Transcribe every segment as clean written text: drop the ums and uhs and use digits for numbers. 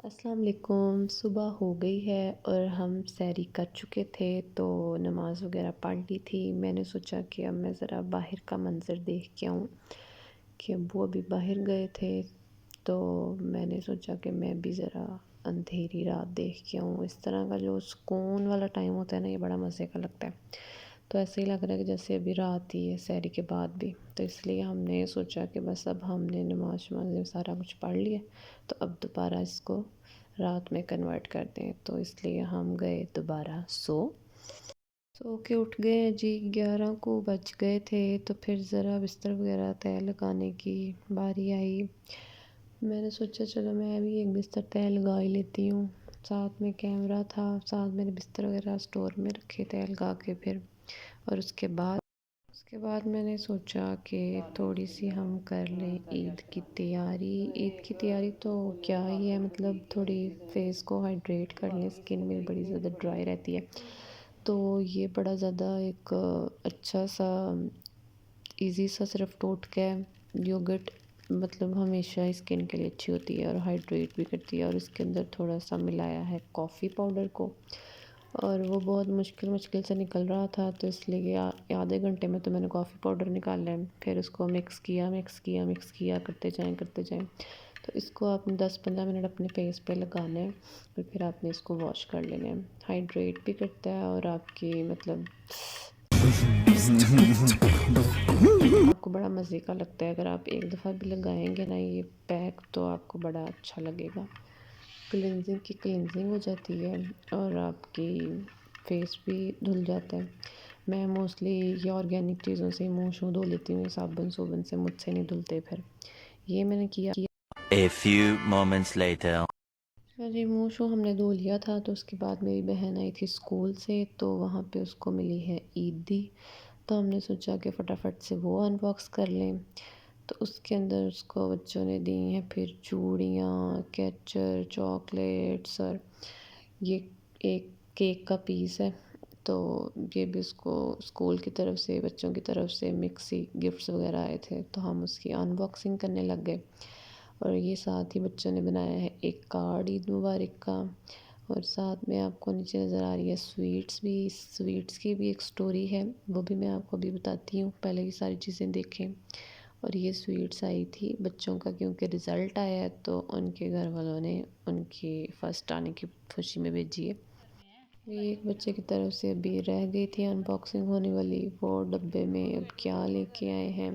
السلام علیکم۔ صبح ہو گئی ہے اور ہم سحری کر چکے تھے تو نماز وغیرہ پڑھ لی تھی۔ میں نے سوچا کہ اب میں ذرا باہر کا منظر دیکھ کے آؤں کہ ابو ابھی باہر گئے تھے، تو میں نے سوچا کہ میں بھی ذرا اندھیری رات دیکھ کے آؤں۔ اس طرح کا جو سکون والا ٹائم ہوتا ہے نا، یہ بڑا مزے کا لگتا ہے۔ تو ایسے ہی لگ رہا ہے کہ جیسے ابھی رات ہی ہے سحری کے بعد بھی، تو اس لیے ہم نے سوچا کہ بس اب ہم نے نماز شماز سارا کچھ پڑھ لیا، تو اب دوبارہ اس کو رات میں کنورٹ کر دیں۔ تو اس لیے ہم گئے دوبارہ سو کے اٹھ گئے ہیں جی، 11 کو بج گئے تھے، تو پھر ذرا بستر وغیرہ طے لگانے کی باری آئی۔ میں نے سوچا چلو میں بھی ایک بستر طے لگا ہی لیتی ہوں، ساتھ میں کیمرہ تھا، ساتھ میں نے بستر وغیرہ سٹور میں رکھے طے لگا کے پھر، اور اس کے بعد میں نے سوچا کہ تھوڑی سی ہم کر لیں عید کی تیاری۔ عید کی تیاری تو کیا ہی ہے، مطلب تھوڑی فیس کو ہائیڈریٹ کر لیں، اسکن میری بڑی زیادہ ڈرائی رہتی ہے، تو یہ بڑا زیادہ ایک اچھا سا ایزی سا صرف ٹوٹکا ہے۔ یوگٹ مطلب ہمیشہ اسکن کے لیے اچھی ہوتی ہے اور ہائیڈریٹ بھی کرتی ہے، اور اس کے اندر تھوڑا سا ملایا ہے کافی پاؤڈر کو، اور وہ بہت مشکل سے نکل رہا تھا، تو اس لیے آدھے گھنٹے میں تو میں نے کافی پاؤڈر نکالا ہے۔ پھر اس کو مکس کیا کرتے جائیں، تو اس کو آپ نے 10-15 منٹ اپنے فیس پہ لگانا ہے، اور پھر آپ نے اس کو واش کر لینا ہے۔ ہائیڈریٹ بھی کرتا ہے اور آپ کی مطلب آپ کو بڑا مزے کا لگتا ہے۔ اگر آپ ایک دفعہ بھی لگائیں گے نا یہ پیک، تو آپ کو بڑا اچھا لگے گا۔ کلینزنگ ہو جاتی ہے اور آپ کی فیس بھی دھل جاتا ہے۔ میں موسٹلی یہ آرگینک چیزوں سے منہ دھو لیتی ہوں، صابن سے مجھ سے نہیں دھلتے۔ پھر یہ میں نے کیا A few moments later. جی، منہ ہم نے دھو لیا تھا، تو اس کے بعد میری بہن آئی تھی اسکول سے، تو وہاں پہ اس کو ملی ہے عیدی، تو ہم نے سوچا کہ فٹافٹ سے وہ ان باکس کر لیں۔ تو اس کے اندر اس کو بچوں نے دی ہیں پھر چوڑیاں، کیچر، چاکلیٹس، اور یہ ایک کیک کا پیس ہے، تو یہ بھی اس کو اسکول کی طرف سے بچوں کی طرف سے مکسی گفٹس وغیرہ آئے تھے، تو ہم اس کی ان باکسنگ کرنے لگ گئے۔ اور یہ ساتھ ہی بچوں نے بنایا ہے ایک کارڈ عید مبارک کا، اور ساتھ میں آپ کو نیچے نظر آ رہی ہے سویٹس کی بھی ایک سٹوری ہے، وہ بھی میں آپ کو ابھی بتاتی ہوں، پہلے یہ ساری چیزیں دیکھیں۔ اور یہ سویٹس آئی تھی بچوں کا، کیونکہ رزلٹ آیا ہے تو ان کے گھر والوں نے ان کی فرسٹ آنے کی خوشی میں بھیجی ہے۔ یہ ایک بچے کی طرف سے ابھی رہ گئی تھی ان باکسنگ ہونے والی، وہ ڈبے میں اب کیا لے کے آئے ہیں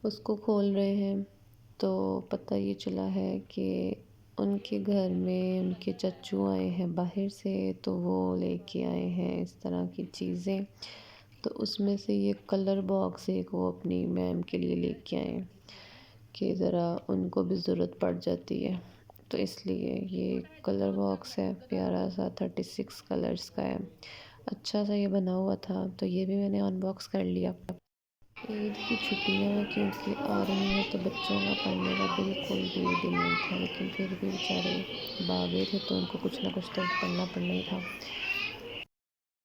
اس کو کھول رہے ہیں، تو پتہ یہ چلا ہے کہ ان کے گھر میں ان کے چچو آئے ہیں باہر سے، تو وہ لے کے آئے ہیں اس طرح کی چیزیں، تو اس میں سے یہ کلر باکس ایک وہ اپنی میم کے لیے لے کے آئے ہیں کہ ذرا ان کو بھی ضرورت پڑ جاتی ہے، تو اس لیے یہ کلر باکس ہے، پیارا سا 36 کلرز کا ہے، اچھا سا یہ بنا ہوا تھا، تو یہ بھی میں نے ان باکس کر لیا۔ عید کی چھٹیاں کیونکہ آ رہی ہیں، تو بچوں کا پڑھنے کا بالکل بھی دل نہیں تھا، لیکن پھر بھی بیچارے باغے تھے، تو ان کو کچھ نہ کچھ تو پڑھنا ہی تھا۔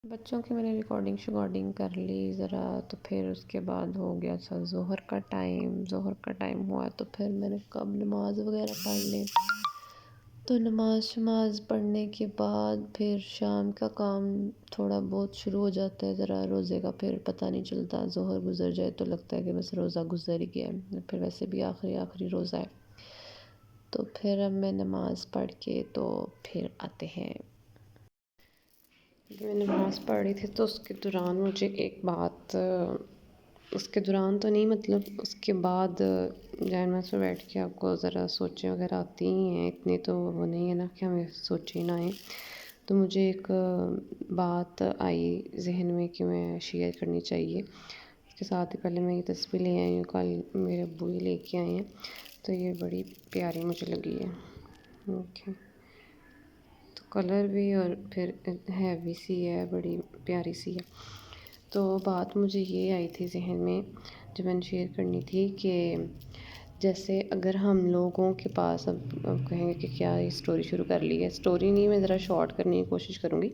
بچوں کی میں نے ریکارڈنگ کر لی ذرا، تو پھر اس کے بعد ہو گیا تھا ظہر کا ٹائم ہوا، تو پھر میں نے کب نماز وغیرہ پڑھ لیں، تو نماز پڑھنے کے بعد پھر شام کا کام تھوڑا بہت شروع ہو جاتا ہے، ذرا روزے کا پھر پتہ نہیں چلتا، ظہر گزر جائے تو لگتا ہے کہ بس روزہ گزر ہی گیا ہے، پھر ویسے بھی آخری روزہ ہے، تو پھر اب میں نماز پڑھ کے تو پھر آتے ہیں۔ میں نماز پڑھ رہی تھی تو اس کے دوران مجھے ایک بات، اس کے دوران تو نہیں، مطلب اس کے بعد ذہن میں سے بیٹھ کے آپ کو ذرا سوچیں وغیرہ آتی ہی ہیں، اتنی تو وہ نہیں ہے نا کہ ہمیں سوچیں نہ آئیں، تو مجھے ایک بات آئی ذہن میں کہ میں شیئر کرنی چاہیے۔ اس کے ساتھ ہی پہلے میں یہ تصویر لے آئی ہوں، کل میرے ابو ہی لے کے آئے ہیں، تو یہ بڑی پیاری مجھے لگی ہے، اوکے، تو کلر بھی اور پھر ہیوی سی ہے، بڑی پیاری سی ہے۔ تو بات مجھے یہ آئی تھی ذہن میں جو میں نے شیئر کرنی تھی، کہ جیسے اگر ہم لوگوں کے پاس اب کہیں گے کہ کیا یہ سٹوری شروع کر لی ہے، سٹوری نہیں، میں ذرا شارٹ کرنے کی کوشش کروں گی،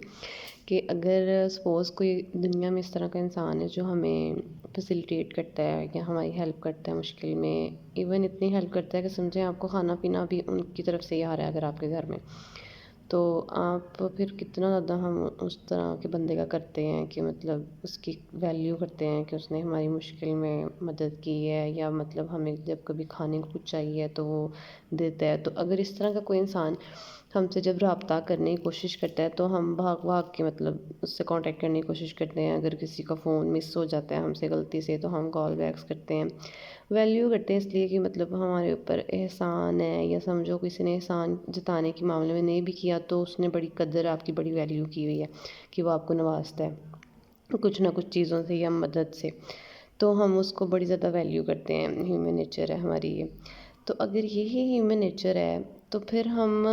کہ اگر سپوز کوئی دنیا میں اس طرح کا انسان ہے جو ہمیں فیسیلیٹیٹ کرتا ہے یا ہماری ہیلپ کرتا ہے مشکل میں، ایون اتنی ہیلپ کرتا ہے کہ سمجھیں آپ کو کھانا پینا بھی ان کی طرف سے ہی آ رہا ہے اگر آپ کے گھر میں، تو آپ پھر کتنا زیادہ ہم اس طرح کے بندے کا کرتے ہیں کہ مطلب اس کی ویلیو کرتے ہیں کہ اس نے ہماری مشکل میں مدد کی ہے، یا مطلب ہمیں جب کبھی کھانے کو کچھ چاہیے تو وہ دیتا ہے۔ تو اگر اس طرح کا کوئی انسان ہم سے جب رابطہ کرنے کی کوشش کرتا ہے تو ہم بھاگ بھاگ کے مطلب اس سے کانٹیکٹ کرنے کی کوشش کرتے ہیں۔ اگر کسی کا فون مس ہو جاتا ہے ہم سے غلطی سے تو ہم کال بیکس کرتے ہیں، ویلیو کرتے ہیں، اس لیے کہ مطلب ہمارے اوپر احسان ہے، یا سمجھو کسی نے احسان جتانے کے معاملے میں نہیں بھی کیا تو اس نے بڑی قدر آپ کی بڑی ویلیو کی ہوئی ہے کہ وہ آپ کو نوازتا ہے کچھ نہ کچھ چیزوں سے یا مدد سے، تو ہم اس کو بڑی زیادہ ویلیو کرتے ہیں۔ ہیومن نیچر ہے ہماری یہ۔ تو اگر یہی ہیومن نیچر ہے تو پھر ہم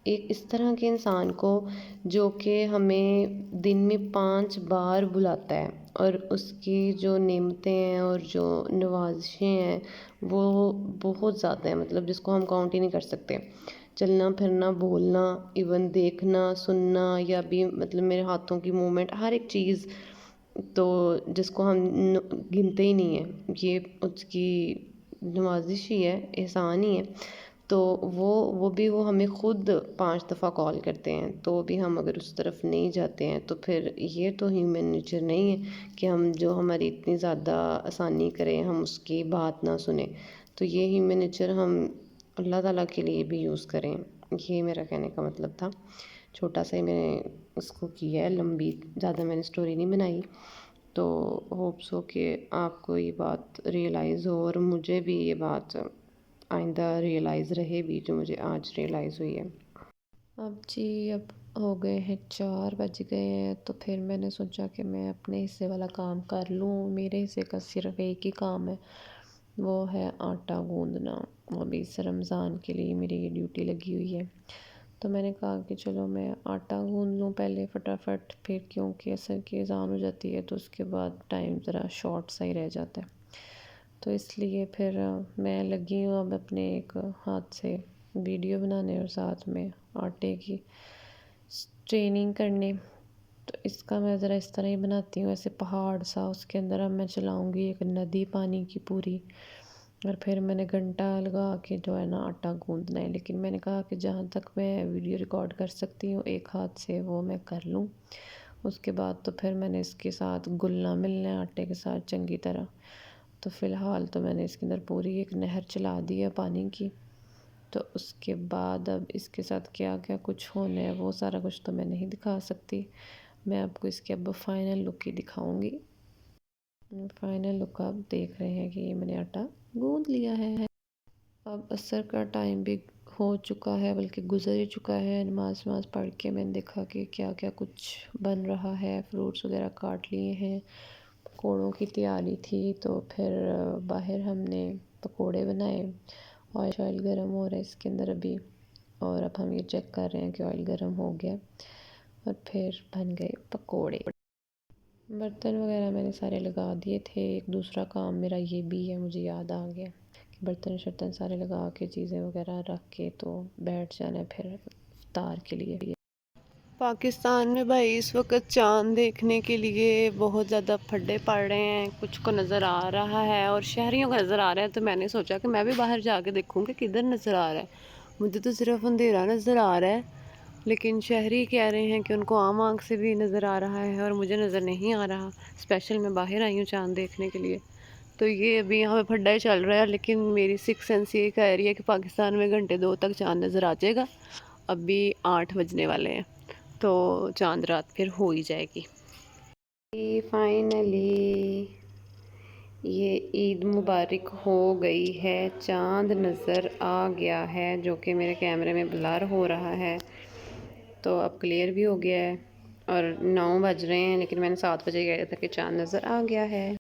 ایک اس طرح کے انسان کو جو کہ ہمیں دن میں 5 بار بلاتا ہے اور اس کی جو نعمتیں ہیں اور جو نوازشیں ہیں وہ بہت زیادہ ہیں، مطلب جس کو ہم کاؤنٹ ہی نہیں کر سکتے، چلنا پھرنا، بولنا، ایون دیکھنا، سننا، یا بھی مطلب میرے ہاتھوں کی موومنٹ، ہر ایک چیز، تو جس کو ہم گنتے ہی نہیں ہیں، یہ اس کی نوازش ہی ہے، احسان ہی ہے۔ تو وہ بھی وہ ہمیں خود 5 دفعہ کال کرتے ہیں تو بھی ہم اگر اس طرف نہیں جاتے ہیں تو پھر یہ تو ہیومن نیچر نہیں ہے کہ ہم جو ہماری اتنی زیادہ آسانی کریں ہم اس کی بات نہ سنیں۔ تو یہ ہیومن نیچر ہم اللہ تعالیٰ کے لیے بھی یوز کریں، یہ میرا کہنے کا مطلب تھا۔ چھوٹا سا ہی میں نے اس کو کیا ہے، لمبی زیادہ میں نے اسٹوری نہیں بنائی۔ تو ہوپس ہو کہ آپ کو یہ بات ریئلائز ہو اور مجھے بھی یہ بات آئندہ ریئلائز رہے بھی جو مجھے آج ریئلائز ہوئی ہے۔ اب جی اب ہو گئے ہیں 4 بج گئے ہیں، تو پھر میں نے سوچا کہ میں اپنے حصے والا کام کر لوں۔ میرے حصے کا صرف ایک ہی کام ہے، وہ ہے آٹا گوندنا۔ وہ بھی اس رمضان کے لیے میری یہ ڈیوٹی لگی ہوئی ہے، تو میں نے کہا کہ چلو میں آٹا گوندھ لوں پہلے فٹافٹ، پھر کیونکہ عصر کی اذان ہو جاتی ہے تو اس کے بعد ٹائم ذرا شارٹ سا ہی رہ جاتا ہے، تو اس لیے پھر میں لگی ہوں اب اپنے ایک ہاتھ سے ویڈیو بنانے اور ساتھ میں آٹے کی ٹریننگ کرنے۔ تو اس کا میں ذرا اس طرح ہی بناتی ہوں، ایسے پہاڑ سا، اس کے اندر اب میں چلاؤں گی ایک ندی پانی کی پوری، اور پھر میں نے گھنٹہ لگا کے جو ہے نا آٹا گوندنا ہے۔ لیکن میں نے کہا کہ جہاں تک میں ویڈیو ریکارڈ کر سکتی ہوں ایک ہاتھ سے وہ میں کر لوں، اس کے بعد تو پھر میں نے اس کے ساتھ گلنا ملنا ہے آٹے کے ساتھ چنگی طرح۔ تو فی الحال تو میں نے اس کے اندر پوری ایک نہر چلا دی ہے پانی کی، تو اس کے بعد اب اس کے ساتھ کیا کیا کچھ ہونا ہے وہ سارا کچھ تو میں نہیں دکھا سکتی، میں آپ کو اس کے اب فائنل لک ہی دکھاؤں گی۔ فائنل لک آپ دیکھ رہے ہیں کہ یہ میں نے آٹا گوندھ لیا ہے۔ اب عصر کا ٹائم بھی ہو چکا ہے، بلکہ گزر ہی چکا ہے، نماز پڑھ کے میں نے دیکھا کہ کیا کیا کچھ بن رہا ہے، فروٹس وغیرہ کاٹ لیے ہیں، پکوڑوں کی تیاری تھی، تو پھر باہر ہم نے پکوڑے بنائے۔ آئل گرم ہو رہا ہے اس کے اندر ابھی، اور اب ہم یہ چیک کر رہے ہیں کہ آئل گرم ہو گیا، اور پھر بن گئے پکوڑے۔ برتن وغیرہ میں نے سارے لگا دیے تھے، ایک دوسرا کام میرا یہ بھی ہے، مجھے یاد آ گیا کہ برتن شرتن سارے لگا کے چیزیں وغیرہ رکھ کے تو بیٹھ جانا ہے پھر افطار کے لیے۔ پاکستان میں بھائی اس وقت چاند دیکھنے کے لیے بہت زیادہ پھڈے پڑ رہے ہیں، کچھ کو نظر آ رہا ہے اور شہریوں کو نظر آ رہا ہے، تو میں نے سوچا کہ میں بھی باہر جا کے دیکھوں کہ کدھر نظر آ رہا ہے۔ مجھے تو صرف اندھیرا نظر آ رہا ہے، لیکن شہری کہہ رہے ہیں کہ ان کو عام آنکھ سے بھی نظر آ رہا ہے اور مجھے نظر نہیں آ رہا۔ اسپیشل میں باہر آئی ہوں چاند دیکھنے کے لیے، تو یہ ابھی یہاں پہ پھڈا ہی چل رہا ہے، لیکن میری سکس سینس یہ کہہ رہی ہے کہ پاکستان میں گھنٹے 2 تک چاند نظر آ جائے گا۔ ابھی 8 بجنے والے ہیں تو چاند رات پھر ہو ہی جائے گی۔ فائنلی یہ عید مبارک ہو گئی ہے، چاند نظر آ گیا ہے جو کہ میرے کیمرے میں بلر ہو رہا ہے، تو اب کلیئر بھی ہو گیا ہے، اور 9 بج رہے ہیں، لیکن میں نے 7 بجے کہا تھا کہ چاند نظر آ گیا ہے۔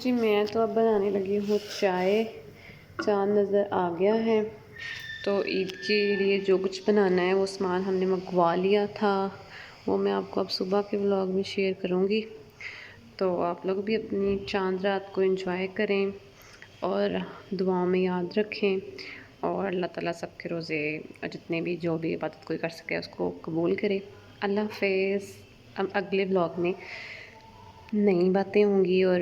جی میں تو اب بنانے لگی ہوں چائے، چاند نظر آ گیا ہے، تو عید کے لیے جو کچھ بنانا ہے وہ سامان ہم نے منگوا لیا تھا، وہ میں آپ کو اب صبح کے ولاگ میں شیئر کروں گی۔ تو آپ لوگ بھی اپنی چاند رات کو انجوائے کریں اور دعاؤں میں یاد رکھیں، اور اللہ تعالیٰ سب کے روزے جتنے بھی جو بھی عبادت کوئی کر سکے اس کو قبول کرے۔ اللہ حافظ، ہم اگلے ولاگ میں نئی باتیں ہوں گی اور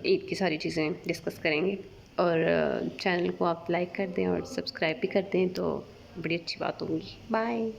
عید کی ساری چیزیں ڈسکس کریں گے. اور چینل کو آپ لائک کر دیں اور سبسکرائب بھی کر دیں تو بڑی اچھی بات ہوگی. بائے.